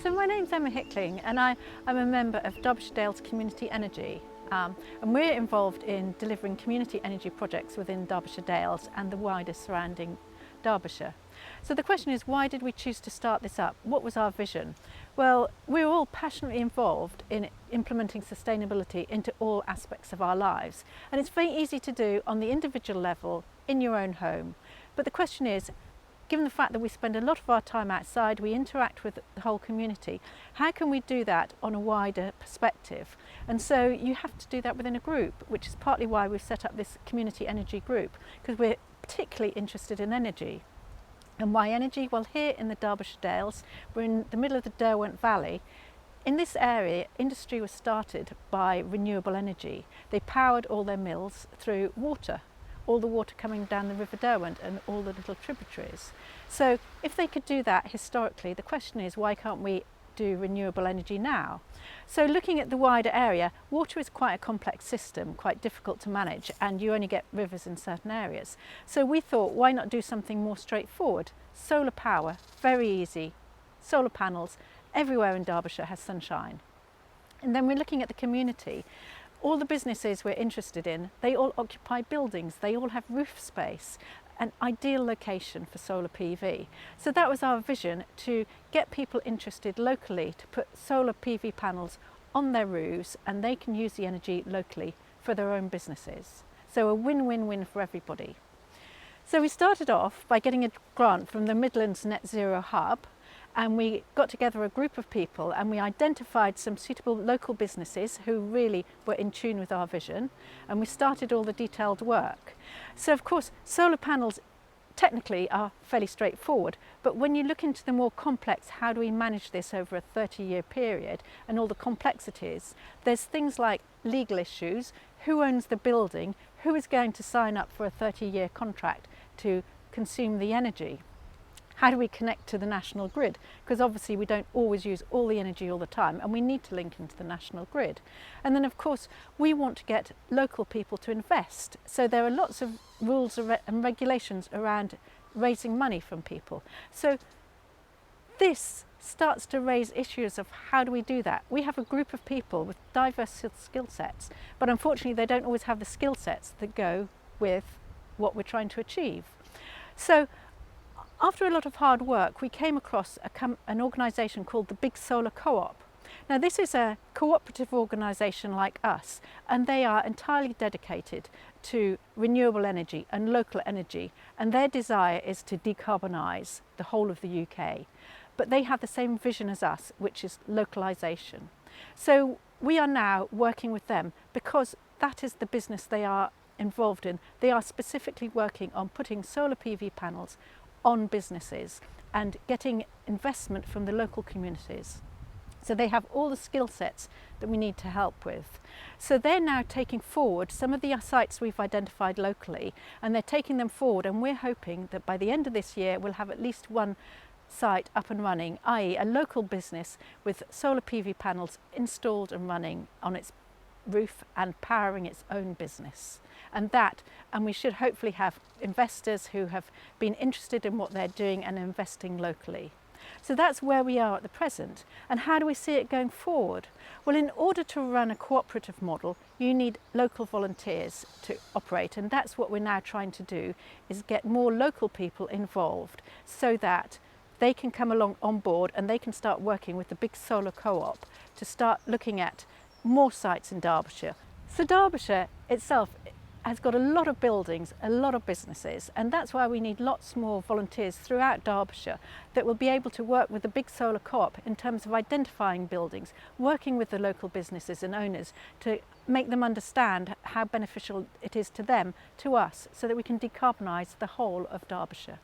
So my name's Emma Hickling and I'm a member of Derbyshire Dales Community Energy and we're involved in delivering community energy projects within Derbyshire Dales and the wider surrounding Derbyshire. So the question is, why did we choose to start this up? What was our vision? Well, we're all passionately involved in implementing sustainability into all aspects of our lives, and it's very easy to do on the individual level in your own home. But the question is, given the fact that we spend a lot of our time outside, we interact with the whole community, how can we do that on a wider perspective? And so you have to do that within a group, which is partly why we've set up this community energy group, because we're particularly interested in energy. And why energy? Well, here in the Derbyshire Dales, we're in the middle of the Derwent Valley. In this area, industry was started by renewable energy. They powered all their mills through water, all the water coming down the River Derwent and all the little tributaries. So if they could do that historically, the question is, why can't we do renewable energy now? So looking at the wider area, water is quite a complex system, quite difficult to manage, and you only get rivers in certain areas. So we thought, why not do something more straightforward? Solar power, very easy. Solar panels, everywhere in Derbyshire has sunshine. And then we're looking at the community. All the businesses we're interested in, they all occupy buildings, they all have roof space, an ideal location for solar PV. So that was our vision, to get people interested locally to put solar PV panels on their roofs, and they can use the energy locally for their own businesses. So a win-win-win for everybody. So we started off by getting a grant from the Midlands Net Zero Hub, and we got together a group of people and we identified some suitable local businesses who really were in tune with our vision, and we started all the detailed work. So of course solar panels technically are fairly straightforward, but when you look into the more complex, how do we manage this over a 30-year period and all the complexities, there's things like legal issues, who owns the building, who is going to sign up for a 30-year contract to consume the energy. How do we connect to the national grid? Because obviously we don't always use all the energy all the time, and we need to link into the national grid. And then of course we want to get local people to invest. So there are lots of rules and regulations around raising money from people. So this starts to raise issues of how do we do that? We have a group of people with diverse skill sets, but unfortunately they don't always have the skill sets that go with what we're trying to achieve. So after a lot of hard work, we came across an organisation called the Big Solar Co-op. Now this is a cooperative organisation like us, and they are entirely dedicated to renewable energy and local energy, and their desire is to decarbonise the whole of the UK. But they have the same vision as us, which is localisation. So we are now working with them because that is the business they are involved in. They are specifically working on putting solar PV panels on businesses and getting investment from the local communities. So they have all the skill sets that we need to help with. So they're now taking forward some of the sites we've identified locally, and they're taking them forward, and we're hoping that by the end of this year we'll have at least one site up and running, i.e. a local business with solar PV panels installed and running on its roof and powering its own business. And we should hopefully have investors who have been interested in what they're doing and investing locally. So that's where we are at the present. And how do we see it going forward? Well, in order to run a cooperative model, you need local volunteers to operate, and that's what we're now trying to do, is get more local people involved so that they can come along on board and they can start working with the Big Solar Co-op to start looking at more sites in Derbyshire. So Derbyshire itself has got a lot of buildings, a lot of businesses, and that's why we need lots more volunteers throughout Derbyshire that will be able to work with the Big Solar Co-op in terms of identifying buildings, working with the local businesses and owners to make them understand how beneficial it is to them, to us, so that we can decarbonise the whole of Derbyshire.